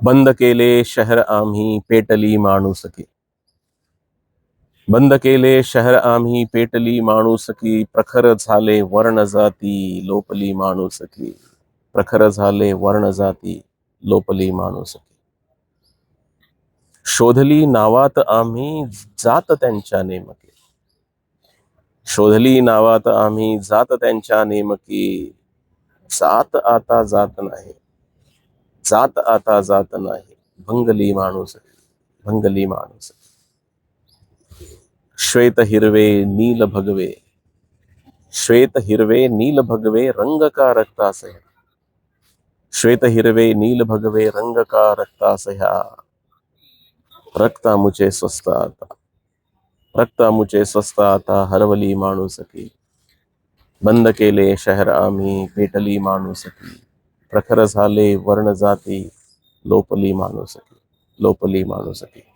बंद केले शहर आम्ही पेटली माणुसकी. बंद केले शहर आम्ही पेटली माणुसकी. प्रखर झाले वर्ण जाती लोपली माणुसकी. प्रखर झाले वर्ण जाती लोपली माणुसकी. शोधली नावात आम्ही जात त्यांच्या नेमकी. शोधली नावात आम्ही जात त्यांच्या नेमकी. जात आता जात नाही. जात आता जात नाही. भंगली माणुसकी. भंगली माणुसकी. श्वेत हिरवे नील भगवे. श्वेत हिरवे नील भगवे रंग का रक्तास ह्या. श्वेत हिरवे नील भगवे रंग का रक्तास ह्या. रक्ता मुचे स्वस्त आता. रक्ता मुचे स्वस्त आता हरवली माणुसकी. बंद केले शहर आम्ही पेटली माणुसकी. प्रखर झाले वर्ण जाती लोपली माणुसकी. लोपली माणुसकी.